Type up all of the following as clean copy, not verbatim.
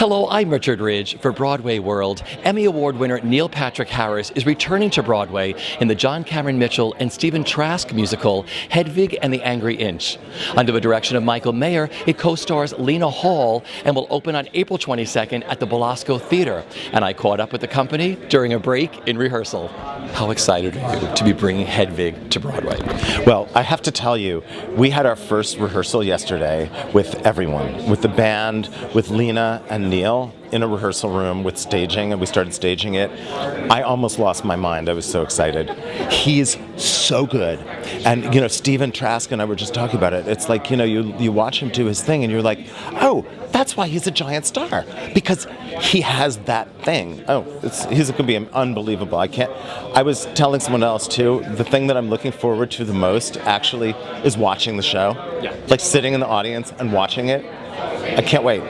Hello, I'm Richard Ridge for BroadwayWorld. Emmy Award winner Neil Patrick Harris is returning to Broadway in the John Cameron Mitchell and Stephen Trask musical Hedwig and the Angry Inch. Under the direction of Michael Mayer, it co-stars Lena Hall and will open on April 22nd at the Belasco Theatre. And I caught up with the company during a break in rehearsal. How excited are you to be bringing Hedwig to Broadway? Well, I have to tell you, we had our first rehearsal yesterday with everyone, with the band, with Lena and Neil in a rehearsal room with staging, and we started staging it. I almost lost my mind. I was so excited. He's so good. And, Stephen Trask and I were just talking about it. It's like, you watch him do his thing and you're like, oh, that's why he's a giant star. Because he has that thing. Oh, he's going to be unbelievable. I was telling someone else too, the thing that I'm looking forward to the most actually is watching the show. Yeah. Like sitting in the audience and watching it. I can't wait.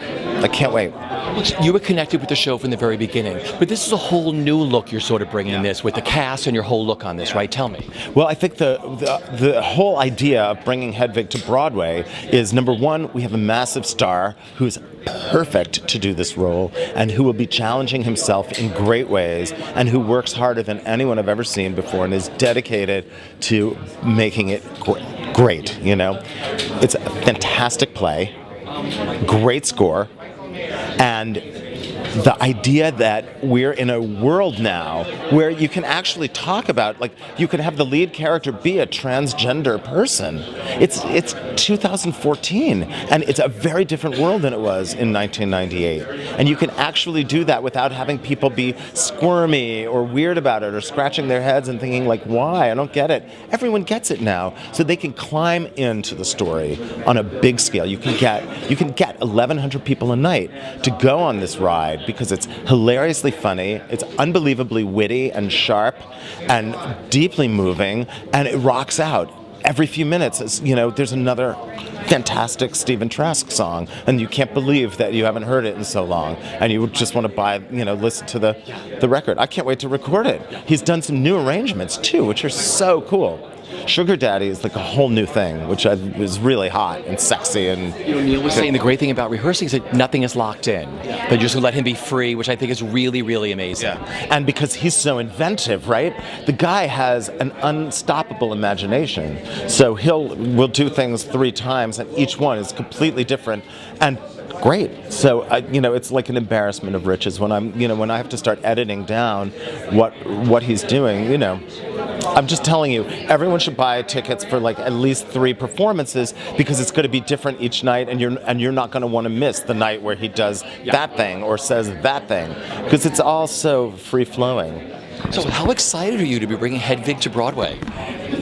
You were connected with the show from the very beginning, but this is a whole new look you're sort of bringing this with the cast and your whole look on this, right? Tell me. Well, I think the whole idea of bringing Hedwig to Broadway is, number one, we have a massive star who's perfect to do this role and who will be challenging himself in great ways and who works harder than anyone I've ever seen before and is dedicated to making it great, It's a fantastic play, great score, and the idea that we're in a world now where you can actually talk about, you can have the lead character be a transgender person. It's 2014, and it's a very different world than it was in 1998. And you can actually do that without having people be squirmy or weird about it or scratching their heads and thinking, why? I don't get it. Everyone gets it now, so they can climb into the story on a big scale. You can get 1,100 people a night to go on this ride, because it's hilariously funny, it's unbelievably witty and sharp and deeply moving, and it rocks out. Every few minutes, there's another fantastic Stephen Trask song, and you can't believe that you haven't heard it in so long, and you just want to listen to the record. I can't wait to record it. He's done some new arrangements too, which are so cool. Sugar Daddy is like a whole new thing, which is really hot and sexy. And Neil was saying the great thing about rehearsing is that nothing is locked in. But you're just going to let him be free, which I think is really, really amazing. Yeah. And because he's so inventive, right? The guy has an unstoppable imagination. So we'll do things 3 times, and each one is completely different and great. So it's like an embarrassment of riches when when I have to start editing down what he's doing. I'm just telling you, everyone should buy tickets for at least 3 performances, because it's going to be different each night, and you're not going to want to miss the night where he does that thing or says that thing, because it's all so free flowing. So how excited are you to be bringing Hedwig to Broadway?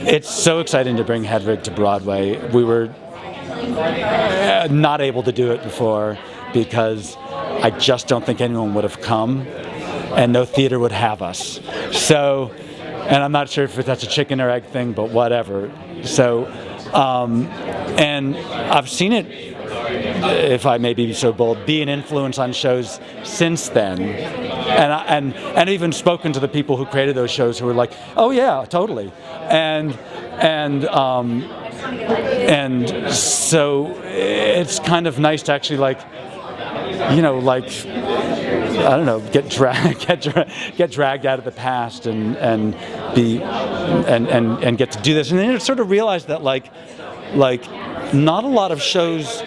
It's so exciting to bring Hedwig to Broadway. We were not able to do it before because I just don't think anyone would have come, and no theater would have us. So. And I'm not sure if that's a chicken or egg thing, but whatever. So, and I've seen it, if I may be so bold, be an influence on shows since then. And even spoken to the people who created those shows who were like, oh yeah, totally. And so it's kind of nice to actually I don't know, get dragged out of the past and get to do this, and then sort of realize that not a lot of shows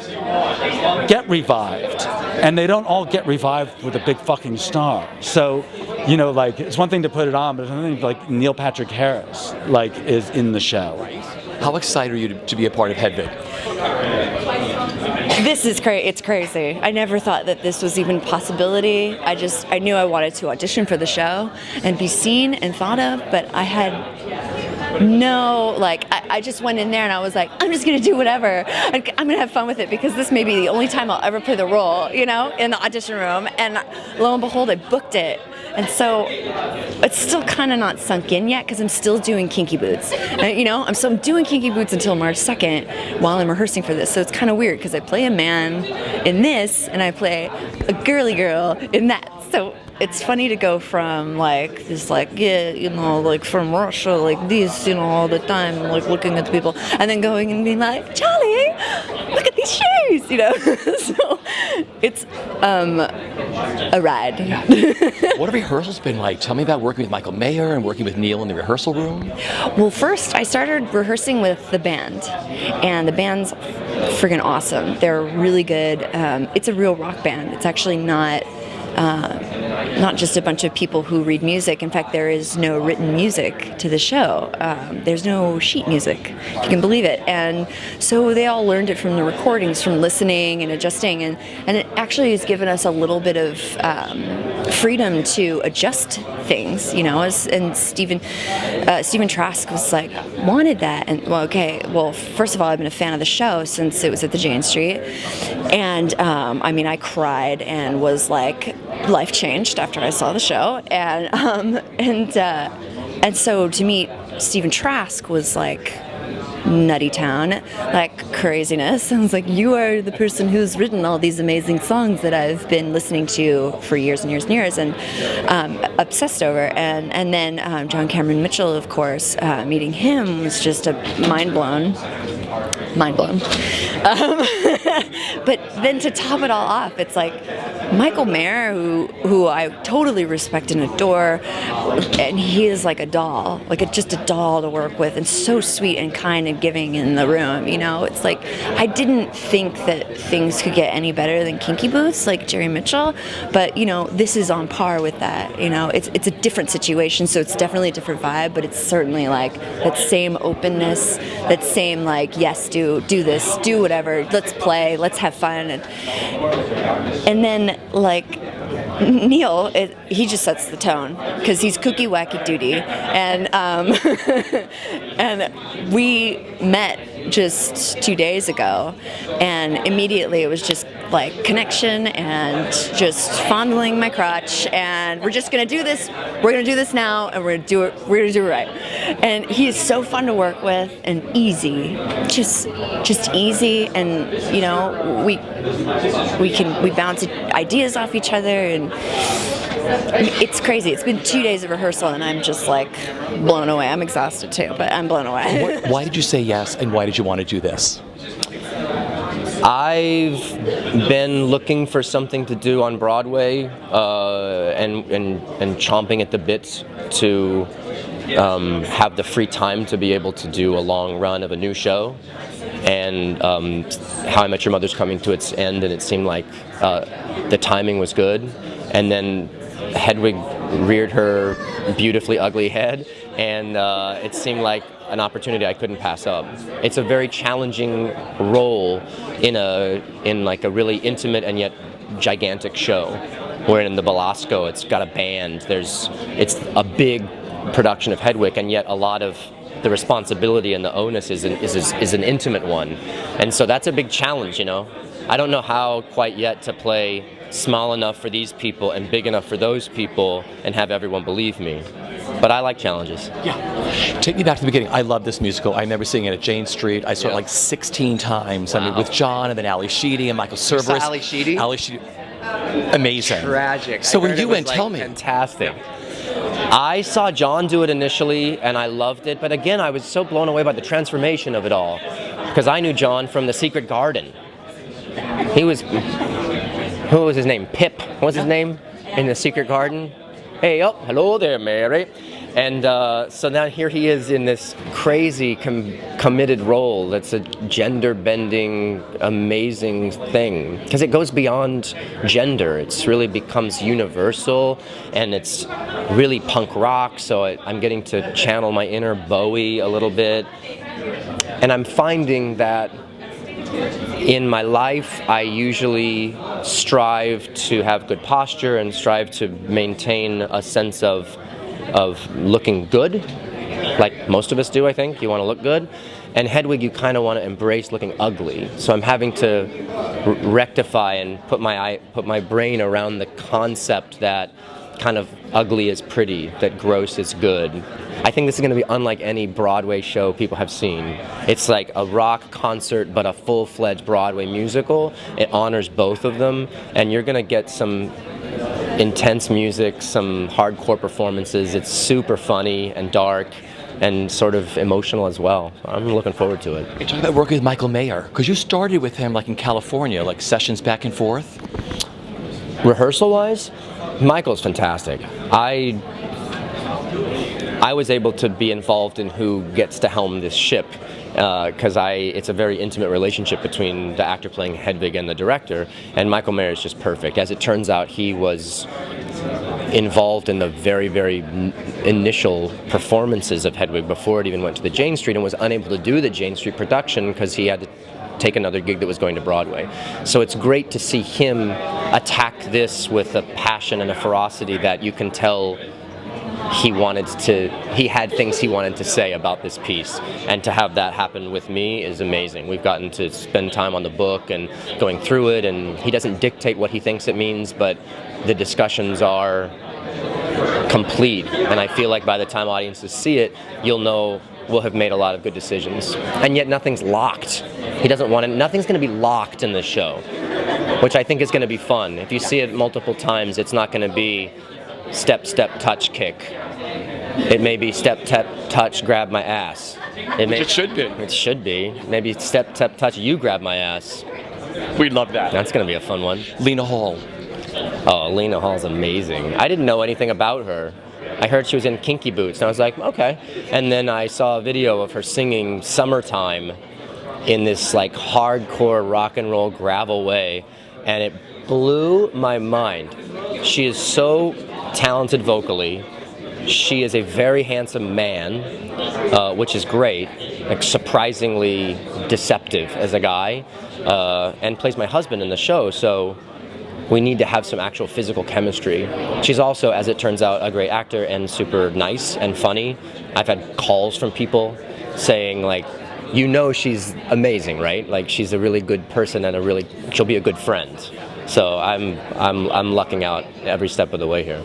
get revived, and they don't all get revived with a big fucking star. So, it's one thing to put it on, but it's another thing Neil Patrick Harris is in the show. How excited are you to be a part of Hedwig? This is it's crazy. I never thought that this was even a possibility. I knew I wanted to audition for the show and be seen and thought of, but I had no, I just went in there and I was like, I'm just going to do whatever. I'm going to have fun with it, because this may be the only time I'll ever play the role, in the audition room. And lo and behold, I booked it. And so it's still kind of not sunk in yet, because I'm still doing Kinky Boots. And, I'm doing Kinky Boots until March 2nd while I'm rehearsing for this. So it's kind of weird, because I play a man in this and I play a girly girl in that. So it's funny to go from this from Russia this all the time, looking at the people, and then going and being like, Charlie, look at these shoes, So It's a ride. What have rehearsals been like? Tell me about working with Michael Mayer and working with Neil in the rehearsal room. Well, first I started rehearsing with the band, and the band's friggin' awesome. They're really good. It's a real rock band. It's actually not just a bunch of people who read music. In fact, there is no written music to the show. There's no sheet music, if you can believe it. And so they all learned it from the recordings, from listening and adjusting. And it actually has given us a little bit of freedom to adjust things, you know. And Stephen Trask was like, wanted that. And well, first of all, I've been a fan of the show since it was at the Jane Street. And I mean, I cried and was like, life changed after I saw the show, and so to meet Stephen Trask was like nutty town, like craziness. I was like, you are the person who's written all these amazing songs that I've been listening to for years and years and years, and obsessed over. And then John Cameron Mitchell, of course, meeting him was just a mind blown. But then to top it all off, it's like Michael Mayer, who I totally respect and adore, and he is like a doll, just a doll to work with, and so sweet and kind and giving in the room, you know. It's like, I didn't think that things could get any better than Kinky Boots, like Jerry Mitchell, but, you know, this is on par with that, you know. It's a different situation, so it's definitely a different vibe, but it's certainly like that same openness, that same like, yes, do this, do whatever, let's play, let's have fun. And then like Neil, he just sets the tone because he's kooky wacky doody, and and we met just 2 days ago, and immediately it was just like connection and just fondling my crotch, and we're just gonna do this. We're gonna do this now, and we're gonna do it right. And he is so fun to work with and easy, just easy, and you know, we bounce ideas off each other, and it's crazy. It's been 2 days of rehearsal, and I'm just like blown away. I'm exhausted too, but I'm blown away. Why did you say yes, and why did you want to do this? I've been looking for something to do on Broadway, and chomping at the bit to have the free time to be able to do a long run of a new show. And How I Met Your Mother's coming to its end, and it seemed like the timing was good. And then Hedwig reared her beautifully ugly head, and it seemed like an opportunity I couldn't pass up. It's a very challenging role in like a really intimate and yet gigantic show. Where in the Belasco, it's got a band. It's a big production of Hedwig, and yet a lot of the responsibility and the onus is an intimate one. And so that's a big challenge, you know. I don't know how quite yet to play small enough for these people and big enough for those people and have everyone believe me. But I like challenges. Yeah. Take me back to the beginning. I love this musical. I remember seeing it at Jane Street. I saw it like 16 times. Wow. I mean, with John and then Ali Sheedy and Michael Cerveris. Ali Sheedy? Ali Sheedy. Amazing. Tragic. So when you went, tell me. Fantastic. I saw John do it initially, and I loved it. But again, I was so blown away by the transformation of it all. Because I knew John from The Secret Garden. Who was his name? Pip. What was his name in The Secret Garden? Hey, oh, hello there, Mary. And so now here he is in this crazy committed role that's a gender-bending, amazing thing. Because it goes beyond gender. It's really becomes universal, and it's really punk rock, so I'm getting to channel my inner Bowie a little bit. And I'm finding that in my life, I usually strive to have good posture and strive to maintain a sense of looking good, like most of us do, I think. You want to look good. And Hedwig, you kind of want to embrace looking ugly. So I'm having to rectify and put my brain around the concept that kind of ugly is pretty, that gross is good. I think this is going to be unlike any Broadway show people have seen. It's like a rock concert, but a full-fledged Broadway musical. It honors both of them, and you're going to get some intense music, some hardcore performances. It's super funny and dark and sort of emotional as well. I'm looking forward to it. You're talking about working with Michael Mayer, because you started with him like in California, like sessions back and forth. Rehearsal-wise, Michael's fantastic. I was able to be involved in who gets to helm this ship because it's a very intimate relationship between the actor playing Hedwig and the director, and Michael Mayer is just perfect. As it turns out, he was involved in the very, very initial performances of Hedwig before it even went to the Jane Street, and was unable to do the Jane Street production because he had to take another gig that was going to Broadway. So it's great to see him attack this with a passion and a ferocity that you can tell he had things he wanted to say about this piece, and to have that happen with me is amazing. We've gotten to spend time on the book and going through it, and he doesn't dictate what he thinks it means, but the discussions are complete, and I feel like by the time audiences see it, you'll know we'll have made a lot of good decisions. And yet nothing's locked. He doesn't want it, nothing's going to be locked in this show, which I think is going to be fun. If you see it multiple times, it's not going to be step, step, touch, kick. It may be step, tap, touch, grab my ass. It should be. It should be. Maybe step, tap, touch, you grab my ass. We'd love that. That's going to be a fun one. Lena Hall. Oh, Lena Hall's amazing. I didn't know anything about her. I heard she was in Kinky Boots, and I was like, okay. And then I saw a video of her singing Summertime in this like hardcore rock and roll gravel way, and it blew my mind. She is so talented vocally. She is a very handsome man, which is great, like surprisingly deceptive as a guy, and plays my husband in the show, so we need to have some actual physical chemistry. She's also, as it turns out, a great actor and super nice and funny. I've had calls from people saying, like, you know she's amazing, right? Like, she's a really good person and she'll be a good friend. So I'm lucking out every step of the way here.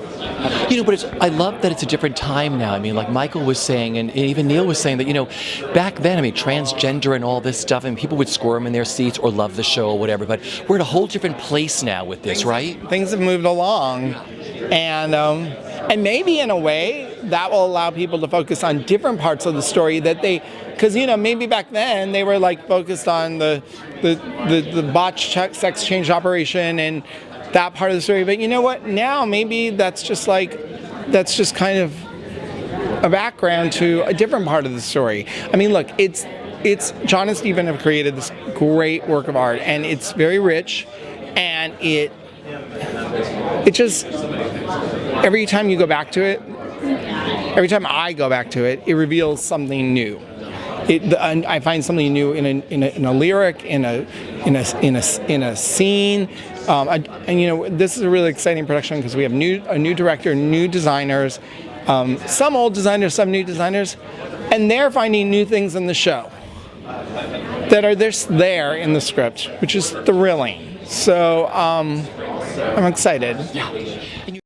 You know, but I love that it's a different time now. I mean, like Michael was saying, and even Neil was saying that, you know, back then, I mean, transgender and all this stuff, and people would squirm in their seats or love the show or whatever, but we're in a whole different place now with this, right? Things have moved along, and maybe in a way that will allow people to focus on different parts of the story that because you know, maybe back then they were like focused on the botched sex change operation and that part of the story, but you know what, now maybe that's just kind of a background to a different part of the story. I mean, look, it's John and Stephen have created this great work of art, and it's very rich, and it just, every time you go back to it, every time I go back to it, it reveals something new. I find something new in a lyric, in a scene, and you know, this is a really exciting production because we have a new director, new designers, some old designers, some new designers, and they're finding new things in the show that are just there in the script, which is thrilling. So I'm excited. Yeah.